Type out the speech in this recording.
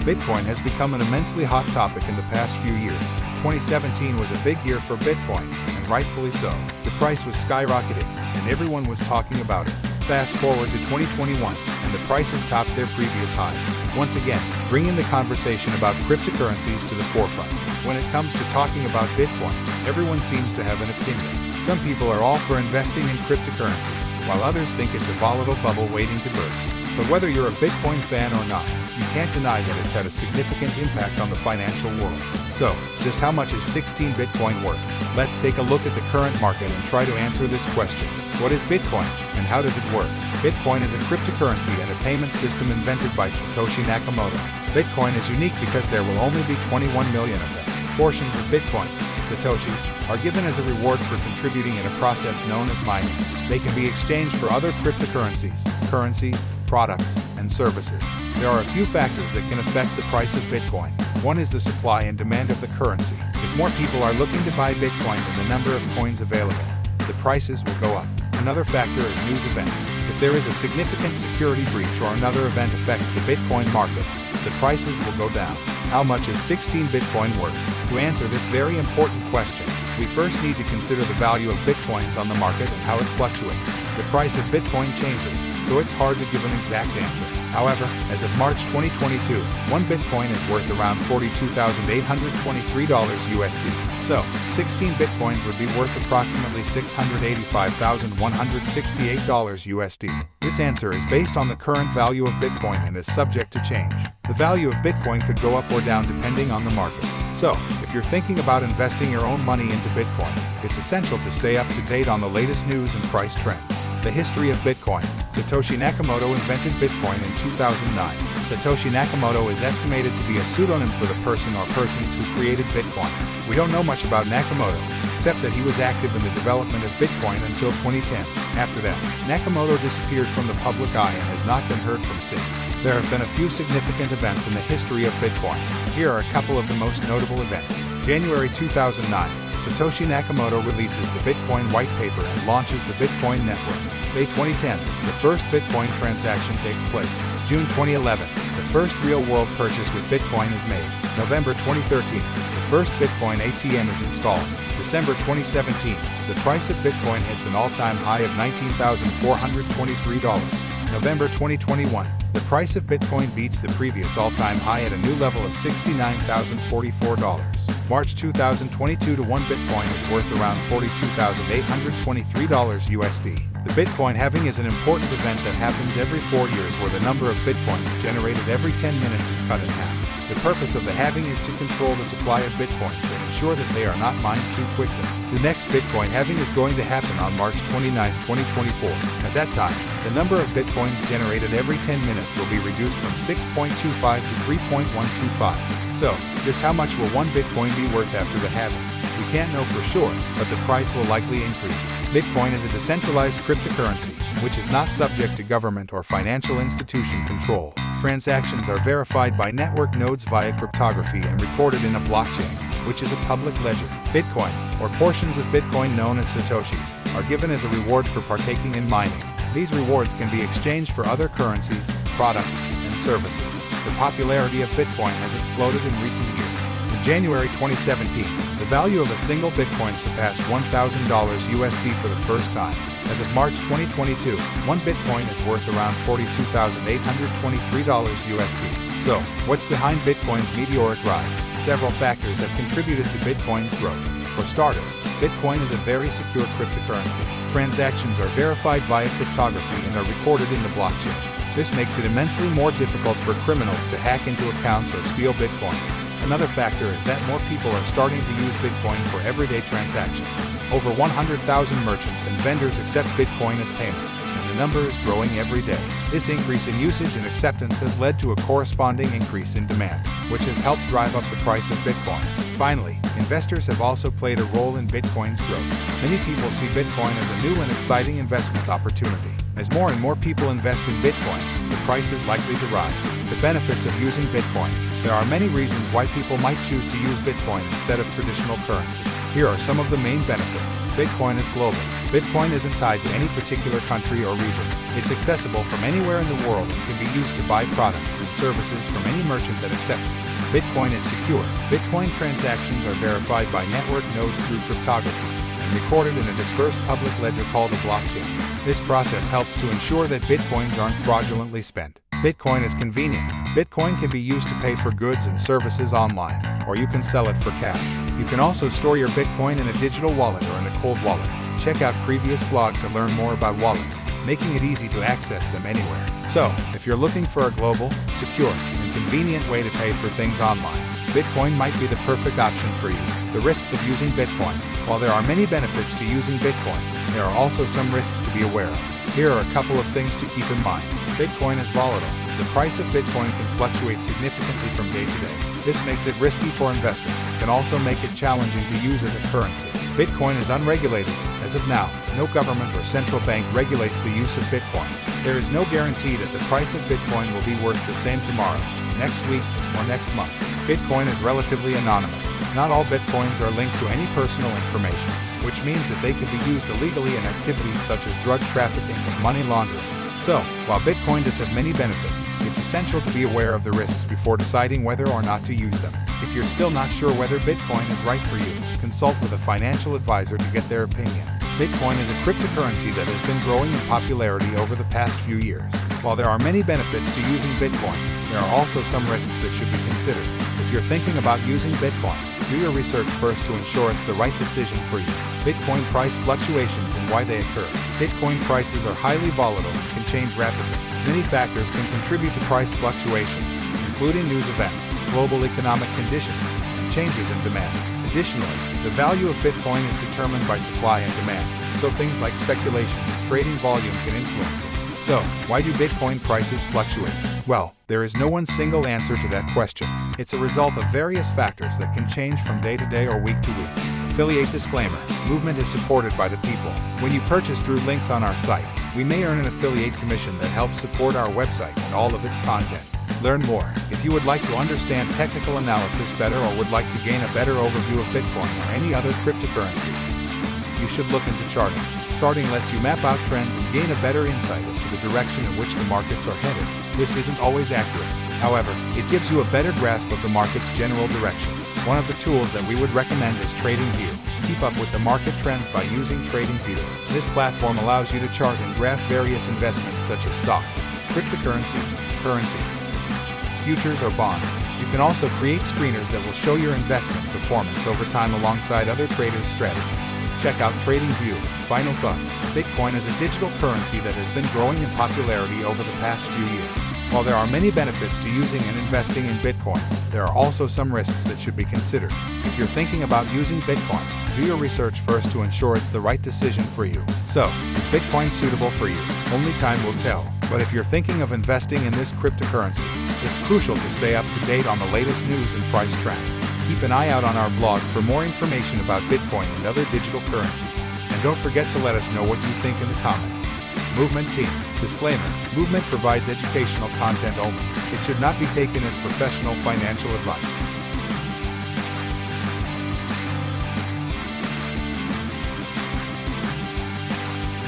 Bitcoin has become an immensely hot topic in the past few years. 2017 was a big year for Bitcoin, and rightfully so. The price was skyrocketing, and everyone was talking about it. Fast forward to 2021, and the prices topped their previous highs. Once again, bringing the conversation about cryptocurrencies to the forefront. When it comes to talking about Bitcoin, everyone seems to have an opinion. Some people are all for investing in cryptocurrency, while others think it's a volatile bubble waiting to burst. But whether you're a Bitcoin fan or not, you can't deny that it's had a significant impact on the financial world. So, just how much is 16 Bitcoin worth? Let's take a look at the current market and try to answer this question. What is Bitcoin, and how does it work? Bitcoin is a cryptocurrency and a payment system invented by Satoshi Nakamoto. Bitcoin is unique because there will only be 21 million of them. Portions of Bitcoins, Satoshis, are given as a reward for contributing in a process known as mining. They can be exchanged for other cryptocurrencies, currencies, products, and services. There are a few factors that can affect the price of Bitcoin. One is the supply and demand of the currency. If more people are looking to buy Bitcoin than the number of coins available, the prices will go up. Another factor is news events. If there is a significant security breach or another event affects the Bitcoin market, the prices will go down. How much is 16 Bitcoin worth? To answer this very important question, we first need to consider the value of Bitcoins on the market and how it fluctuates. The price of Bitcoin changes, so it's hard to give an exact answer. However, as of March 2022, one Bitcoin is worth around $42,823 USD. So, 16 Bitcoins would be worth approximately $685,168 USD. This answer is based on the current value of Bitcoin and is subject to change. The value of Bitcoin could go up or down depending on the market. So, if you're thinking about investing your own money into Bitcoin, it's essential to stay up to date on the latest news and price trends. The history of Bitcoin. Satoshi Nakamoto invented Bitcoin in 2009. Satoshi Nakamoto is estimated to be a pseudonym for the person or persons who created Bitcoin. We don't know much about Nakamoto, except that he was active in the development of Bitcoin until 2010. After that, Nakamoto disappeared from the public eye and has not been heard from since. There have been a few significant events in the history of Bitcoin. Here are a couple of the most notable events. January 2009, Satoshi Nakamoto releases the Bitcoin white paper and launches the Bitcoin network. May 2010, the first Bitcoin transaction takes place. June 2011, the first real-world purchase with Bitcoin is made. November 2013, the first Bitcoin ATM is installed. December 2017, the price of Bitcoin hits an all-time high of $19,423. November 2021, the price of Bitcoin beats the previous all-time high at a new level of $69,044. March 2022 to one Bitcoin is worth around $42,823 USD. The Bitcoin halving is an important event that happens every 4 years where the number of Bitcoins generated every 10 minutes is cut in half. The purpose of the halving is to control the supply of Bitcoins and ensure that they are not mined too quickly. The next Bitcoin halving is going to happen on March 29, 2024. At that time, the number of Bitcoins generated every 10 minutes will be reduced from 6.25 to 3.125. So, just how much will one Bitcoin be worth after the halving? We can't know for sure, but the price will likely increase. Bitcoin is a decentralized cryptocurrency, which is not subject to government or financial institution control. Transactions are verified by network nodes via cryptography and recorded in a blockchain, which is a public ledger. Bitcoin, or portions of Bitcoin known as Satoshis, are given as a reward for partaking in mining. These rewards can be exchanged for other currencies, products, and services. The popularity of Bitcoin has exploded in recent years. In January 2017, the value of a single Bitcoin surpassed $1,000 USD for the first time. As of March 2022, one Bitcoin is worth around $42,823 USD. So, what's behind Bitcoin's meteoric rise? Several factors have contributed to Bitcoin's growth. For starters, Bitcoin is a very secure cryptocurrency. Transactions are verified via cryptography and are recorded in the blockchain. This makes it immensely more difficult for criminals to hack into accounts or steal Bitcoins. Another factor is that more people are starting to use Bitcoin for everyday transactions. Over 100,000 merchants and vendors accept Bitcoin as payment, and the number is growing every day. This increase in usage and acceptance has led to a corresponding increase in demand, which has helped drive up the price of Bitcoin. Finally, investors have also played a role in Bitcoin's growth. Many people see Bitcoin as a new and exciting investment opportunity. As more and more people invest in Bitcoin, the price is likely to rise. The benefits of using Bitcoin. There are many reasons why people might choose to use Bitcoin instead of traditional currency. Here are some of the main benefits. Bitcoin is global. Bitcoin isn't tied to any particular country or region. It's accessible from anywhere in the world and can be used to buy products and services from any merchant that accepts it. Bitcoin is secure. Bitcoin transactions are verified by network nodes through cryptography and recorded in a dispersed public ledger called a blockchain. This process helps to ensure that Bitcoins aren't fraudulently spent. Bitcoin is convenient. Bitcoin can be used to pay for goods and services online, or you can sell it for cash. You can also store your Bitcoin in a digital wallet or in a cold wallet. Check out previous blog to learn more about wallets, making it easy to access them anywhere. So, if you're looking for a global, secure, and convenient way to pay for things online, Bitcoin might be the perfect option for you. The risks of using Bitcoin. While there are many benefits to using Bitcoin, there are also some risks to be aware of. Here are a couple of things to keep in mind. Bitcoin is volatile. The price of Bitcoin can fluctuate significantly from day to day. This makes it risky for investors. It can also make it challenging to use as a currency. Bitcoin is unregulated. As of now, no government or central bank regulates the use of Bitcoin. There is no guarantee that the price of Bitcoin will be worth the same tomorrow, next week, or next month. Bitcoin is relatively anonymous. Not all Bitcoins are linked to any personal information, which means that they can be used illegally in activities such as drug trafficking and money laundering. So, while Bitcoin does have many benefits, it's essential to be aware of the risks before deciding whether or not to use them. If you're still not sure whether Bitcoin is right for you, consult with a financial advisor to get their opinion. Bitcoin is a cryptocurrency that has been growing in popularity over the past few years. While there are many benefits to using Bitcoin, there are also some risks that should be considered. If you're thinking about using Bitcoin, do your research first to ensure it's the right decision for you. Bitcoin price fluctuations and why they occur. Bitcoin prices are highly volatile and can change rapidly. Many factors can contribute to price fluctuations, including news events, global economic conditions, and changes in demand. Additionally, the value of Bitcoin is determined by supply and demand, so things like speculation and trading volume can influence it. So, why do Bitcoin prices fluctuate? Well, there is no one single answer to that question. It's a result of various factors that can change from day to day or week to week. Affiliate disclaimer: movement is supported by the people. When you purchase through links on our site, we may earn an affiliate commission that helps support our website and all of its content. Learn more. If you would like to understand technical analysis better or would like to gain a better overview of Bitcoin or any other cryptocurrency, you should look into charting. Charting lets you map out trends and gain a better insight as to the direction in which the markets are headed. This isn't always accurate. However, it gives you a better grasp of the market's general direction. One of the tools that we would recommend is TradingView. Keep up with the market trends by using TradingView. This platform allows you to chart and graph various investments such as stocks, cryptocurrencies, currencies, futures, or bonds. You can also create screeners that will show your investment performance over time alongside other traders' strategies. Check out TradingView. Final thoughts. Bitcoin is a digital currency that has been growing in popularity over the past few years. While there are many benefits to using and investing in Bitcoin, there are also some risks that should be considered. If you're thinking about using Bitcoin, do your research first to ensure it's the right decision for you. So, is Bitcoin suitable for you? Only time will tell. But if you're thinking of investing in this cryptocurrency, it's crucial to stay up to date on the latest news and price trends. Keep an eye out on our blog for more information about Bitcoin and other digital currencies. And don't forget to let us know what you think in the comments. Movement Team. Disclaimer: Movement provides educational content only. It should not be taken as professional financial advice.